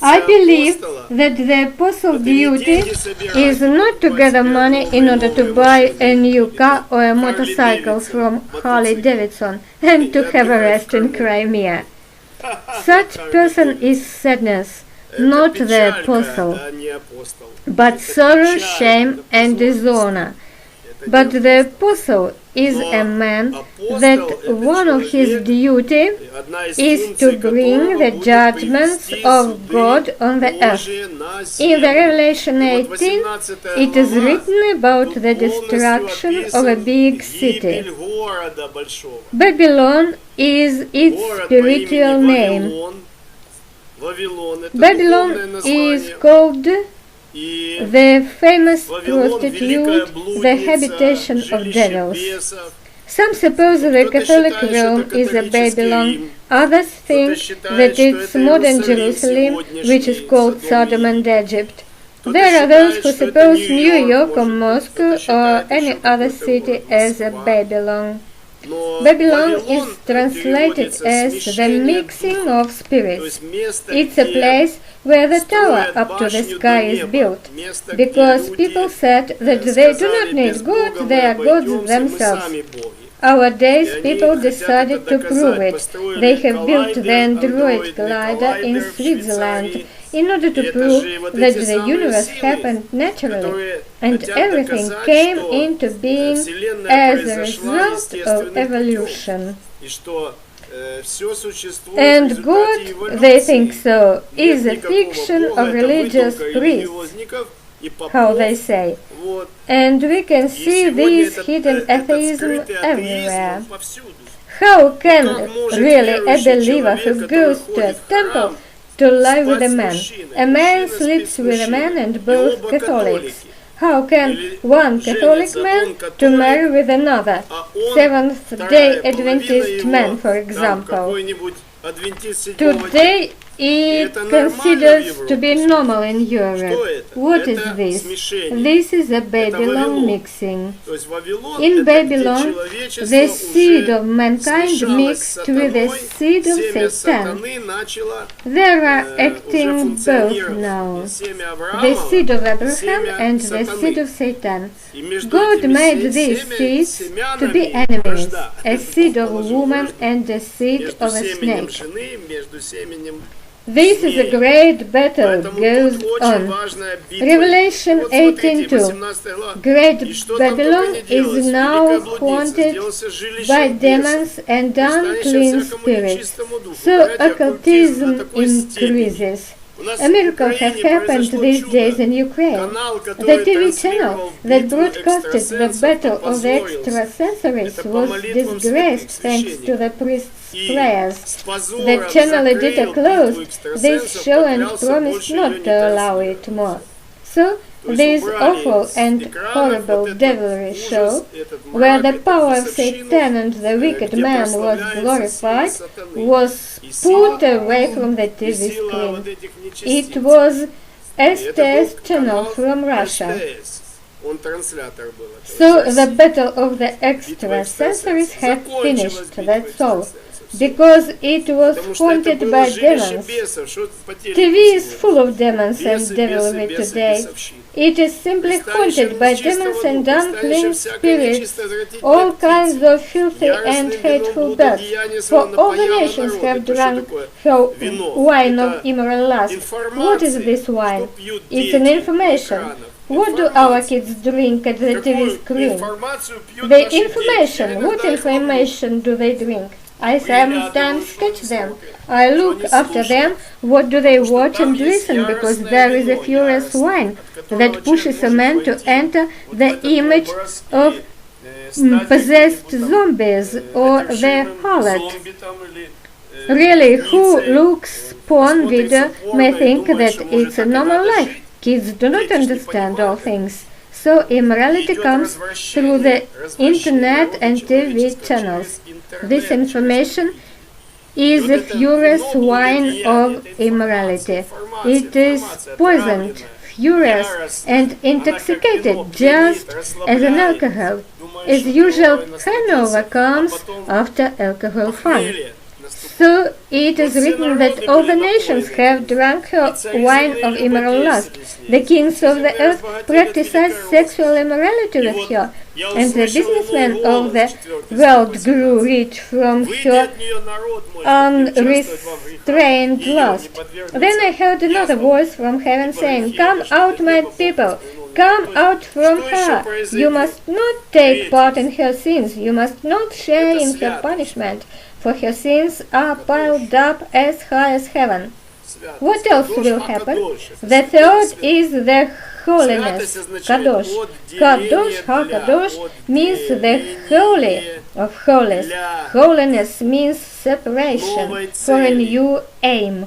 I believe that the apostle duty is not to gather money in order to buy a new car or a motorcycle from Harley Davidson and to have a rest in Crimea. Such person is sadness, not the apostle, but sorrow, shame, and dishonor. But the apostle is a man that one of his duty is to bring the judgments of God on the earth. In the Revelation 18, it is written about the destruction of a big city. Babylon is its spiritual name. Babylon is called the famous prostitute, the habitation of devils. Some suppose the Catholic Rome is a Babylon, others think that it's modern Jerusalem, which is called Sodom and Egypt. There are those who suppose New York or Moscow or any other city as a Babylon. Babylon is translated as the mixing of spirits. It's a place where the tower up to the sky is built, because people said that they do not need God, they are gods themselves. Nowadays, people decided to prove it. They have built the Android glider in Switzerland in order to prove that the universe happened naturally and everything came into being as a result of evolution. And God, they think so, is a fiction of religious priests, how they say. And we can see this hidden atheism everywhere. How can really a believer who goes to a temple to lie with a man sleeps with a man and both Catholics? How can one Catholic man to marry with another, Seventh-day Adventist man, for example? Today it considers to be normal in Europe. What is this? This is a Babylon mixing. In Babylon, the seed of mankind mixed with the seed of Satan. They are acting both now, the seed of Abraham and the seed of Satan. God made these seeds to be enemies, a seed of a woman and a seed of a snake. This is a great battle goes on. Revelation 18:2. Great Babylon is now haunted by demons and unclean spirits, so occultism increases. A miracle has happened these days in Ukraine. The TV channel that broadcasted the battle of the extrasensories was disgraced thanks to the priest's prayers. The channel editor closed this show and promised not to allow it more. So, this awful and horrible devilry show, where the power of Satan and the wicked man was glorified, was put away from the TV screen. It was STS channel from Russia. So the battle of the extrasensories had finished, that's all. Because it was haunted by demons. TV is full of demons and devilry today. It is simply haunted by demons and unclean spirits, all kinds of filthy and hateful birds. For all the nations have drunk her wine of immoral lust. What is this wine? It's an information. What do our kids drink at the TV screen? The information. What information do they drink? I sometimes catch them. I look after them. What do they watch and listen? Because there is a furious wine that pushes a man to enter the image of possessed zombies or the harlot. Really, who looks porn video may think that it's a normal life. Kids do not understand all things. So immorality comes through the internet and TV channels. This information is a furious wine of immorality. It is poisoned, furious, and intoxicated, just as an alcohol. As usual, hangover comes after alcohol fun. So it is written that all the nations have drunk her wine of immoral lust. The kings of the earth practiced sexual immorality with her, and the businessmen of the world grew rich from her unrestrained lust. Then I heard another voice from heaven saying, "Come out, my people, come out from her. You must not take part in her sins. You must not share in her punishment, for her sins are piled up as high as heaven." What else will happen? The third is the holiness, kadosh. Kadosh, ha-kadosh, means the holy of holies. Holiness means separation for a new aim.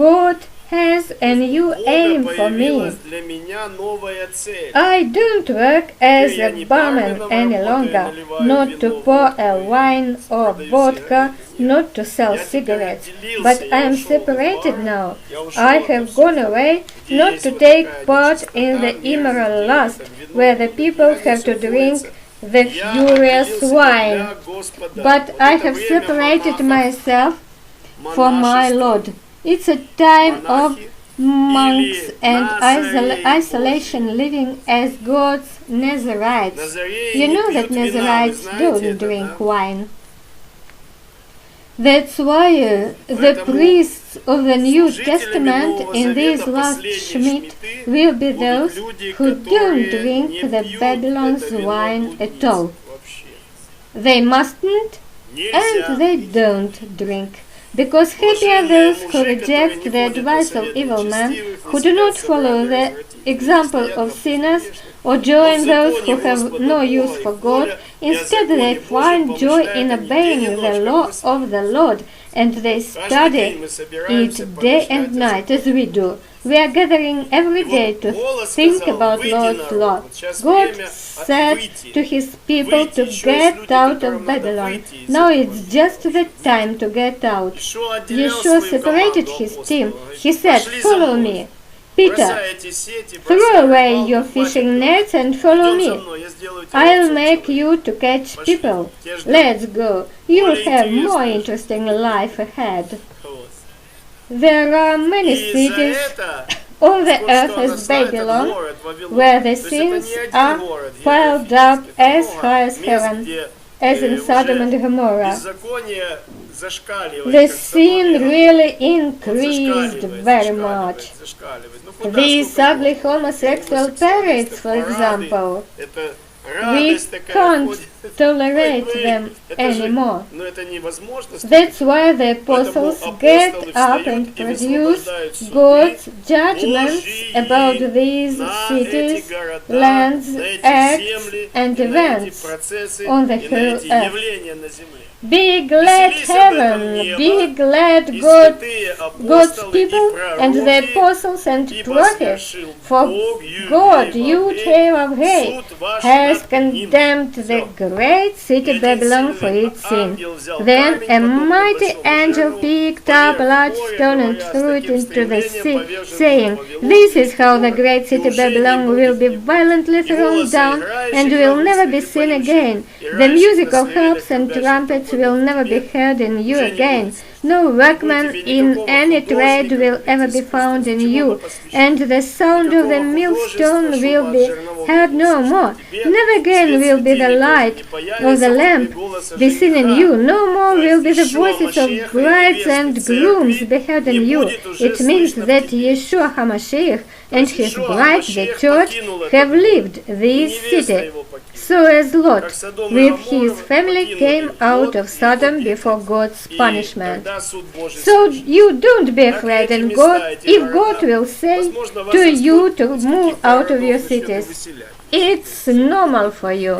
God has a new aim for me. I don't work as a barman any longer, not to pour a wine or vodka, not to sell cigarettes, but I am separated now. I have gone away not to take part in the immoral lust, where the people have to drink the furious wine, but I have separated myself for my Lord. It's a time of monks and isolation, living as God's Nazarites. You know that Nazarites don't drink wine. That's why the priests of the New Testament in this last Shemitah will be those who don't drink the Babylon's wine at all. They mustn't, and they don't drink. Because happy are those who reject the advice of evil men, who do not follow the example of sinners, or join those who have no use for God. Instead, they find joy in obeying the law of the Lord, and they study it day and night, as we do. We are gathering every day to think about Lord's law. God said to his people to get out of Babylon. Now it's just the time to get out. Yeshua separated his team. He said, "Follow me." Peter, throw away your fishing nets and follow me. I'll make you to catch people. Let's go. You'll have more interesting life ahead. There are many cities on the earth as Babylon, where the sins are piled up as high as heaven, as in Sodom and Gomorrah. The sin really increased very much. These ugly homosexual parades, for example, we can't tolerate them anymore. That's why the apostles get up and produce God's judgments about these cities, lands, acts, and events on the whole earth. Be glad, heaven, be glad, God's people and the apostles and prophets, for God, Yud-Heh Vav-Heh, has condemned the great city Babylon for its sin. Then a mighty angel picked up a large stone and threw it into the sea, saying, "This is how the great city Babylon will be violently thrown down and will never be seen again. The music of harps and trumpets will never be heard in you again. No workman in any trade will ever be found in you, and the sound of the millstone will be heard no more. Never again will be the light of the lamp be seen in you. No more will be the voices of brides and grooms be heard in you." It means that Yeshua HaMashiach and his bride, the church, have lived this city. So as Lot, with his family, came out of Sodom before God's punishment. So you don't be afraid, and if God will say to you to move out of your cities, it's normal for you.